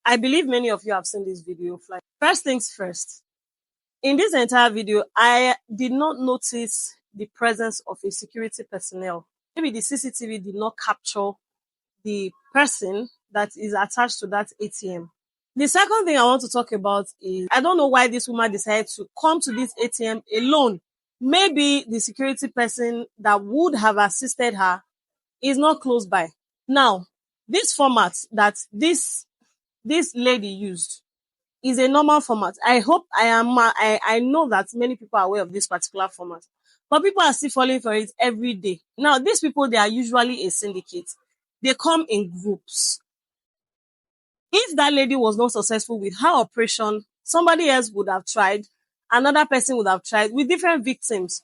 I believe many of you have seen this video. Like, first things first, in this entire video, I did not notice the presence of a security personnel. Maybe the CCTV did not capture the person that is attached to that ATM. The second thing I want to talk about is, I don't know why this woman decided to come to this ATM alone. Maybe the security person that would have assisted her is not close by. Now, this format that this lady used is a normal format. I know that many people are aware of this particular format, but people are still falling for it every day. Now, these people, they are usually a syndicate. They come in groups. If that lady was not successful with her operation, somebody else would have tried, another person would have tried with different victims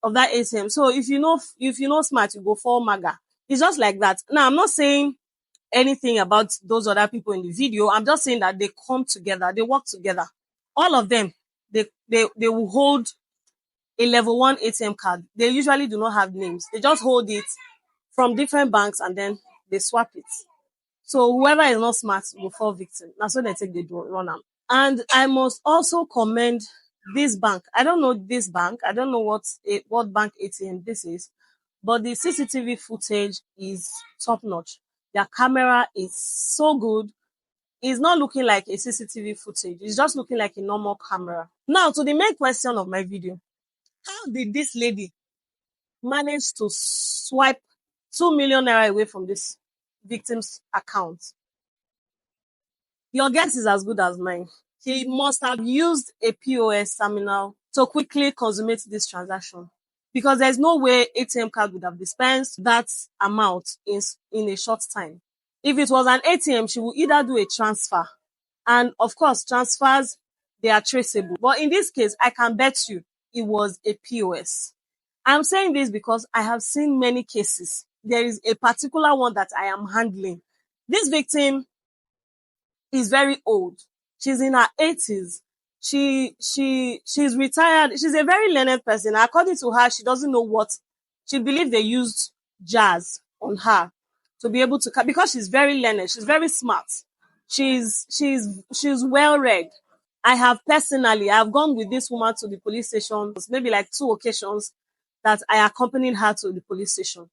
of that ATM. So if you know smart, you go for MAGA. It's just like that. Now, I'm not saying anything about those other people in the video. I'm just saying that they come together, they work together. All of them, they will hold a level 1 ATM card. They usually do not have names. They just hold it from different banks and then they swap it. So whoever is not smart will fall victim. That's what they take the run am. And I must also commend this bank. I don't know this bank. I don't know what bank ATM this is, but the CCTV footage is top notch. Their camera is so good. It's not looking like a CCTV footage. It's just looking like a normal camera. Now, to the main question of my video, how did this lady manage to swipe 2 million naira away from this victim's account? Your guess is as good as mine. He must have used a POS terminal to quickly consummate this transaction, because there's no way ATM card would have dispensed that amount in a short time. If it was an ATM, she would either do a transfer, and of course, transfers, they are traceable. But in this case, I can bet you it was a POS. I'm saying this because I have seen many cases. There is a particular one that I am handling. This victim is very old. She's in her 80s. She's retired. She's a very learned person. According to her, she doesn't know what. She believes they used jazz on her to be able to, because she's very learned. She's very smart. She's well read. I've gone with this woman to the police station, maybe like 2 occasions that I accompanied her to the police station.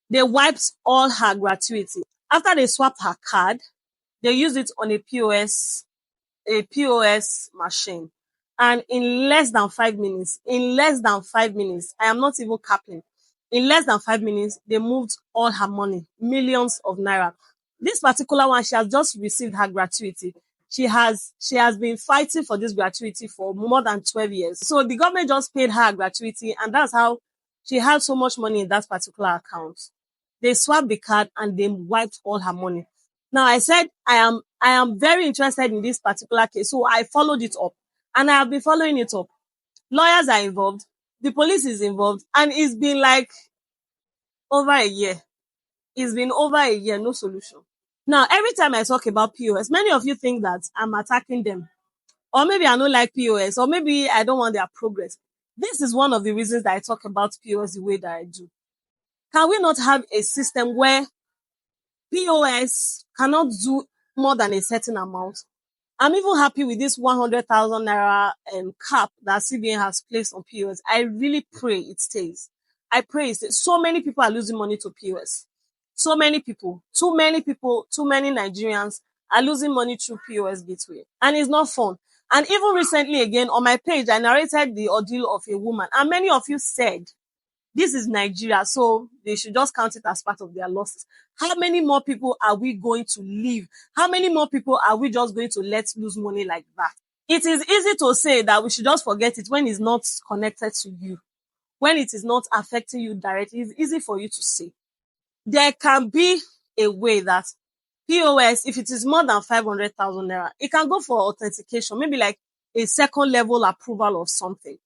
They wiped all her gratuity. After they swapped her card, they used it on a POS machine. And in less than 5 minutes, I am not even capping, in less than 5 minutes, they moved all her money, millions of naira. This particular one, she has just received her gratuity. She has been fighting for this gratuity for more than 12 years. So the government just paid her gratuity, and that's how she had so much money in that particular account. They swapped the card and they wiped all her money. Now, I said I am very interested in this particular case, so I followed it up, and I have been following it up. Lawyers are involved, the police is involved, and it's been like over a year. It's been over a year, no solution. Now, every time I talk about POS, many of you think that I'm attacking them, or maybe I don't like POS, or maybe I don't want their progress. This is one of the reasons that I talk about POS the way that I do. Can we not have a system where POS cannot do more than a certain amount? I'm even happy with this 100,000 naira cap that CBN has placed on POS. I really pray it stays. I pray it stays. So many people are losing money to POS. So many people, too many Nigerians are losing money through POS gateway. And it's not fun. And even recently again, on my page, I narrated the ordeal of a woman. And many of you said, this is Nigeria, so they should just count it as part of their losses. How many more people are we going to leave? How many more people are we just going to let lose money like that? It is easy to say that we should just forget it when it's not connected to you. When it is not affecting you directly, it's easy for you to say. There can be a way that POS, if it is more than 500,000 naira, it can go for authentication, maybe like a second level approval or something.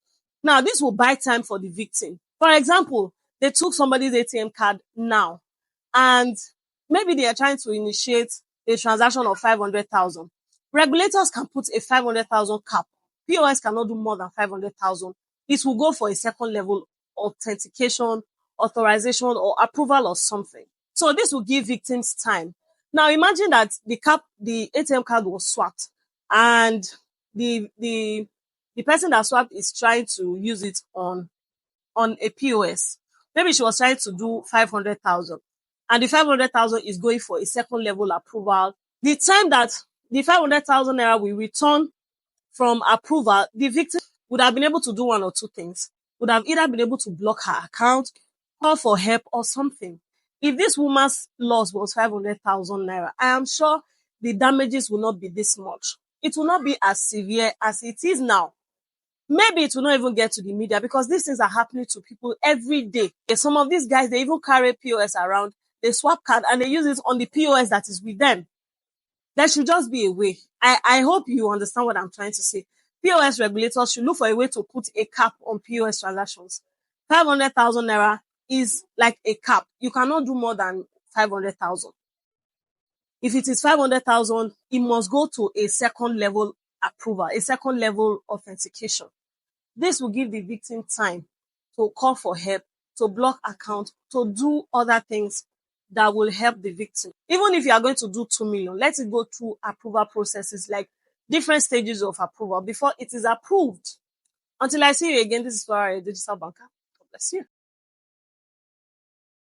Now, this will buy time for the victim. For example, they took somebody's ATM card now, and maybe they are trying to initiate a transaction of 500,000. Regulators can put a 500,000 cap. POS cannot do more than 500,000. It will go for a second level authentication, authorization, or approval or something. So this will give victims time. Now imagine that the ATM card was swapped, and the person that swapped is trying to use it on a POS. Maybe she was trying to do 500,000, and the 500,000 is going for a second level approval. The time that the 500,000 naira will return from approval, the victim would have been able to do one or two things. Would have either been able to block her account, call for help, or something. If this woman's loss was 500,000 naira, I am sure the damages will not be this much. It will not be as severe as it is now. Maybe it will not even get to the media, because these things are happening to people every day. Some of these guys, they even carry POS around, they swap card and they use it on the POS that is with them. There should just be a way. I hope you understand what I'm trying to say. POS regulators should look for a way to put a cap on POS transactions. 500,000 naira is like a cap. You cannot do more than 500,000. If it is 500,000, it must go to a second level approval, a second level authentication. This will give the victim time to call for help, to block account, to do other things that will help the victim. Even if you are going to do 2 million, let it go through approval processes, like different stages of approval before it is approved. Until I see you again, this is Flora, a digital banker. God bless you.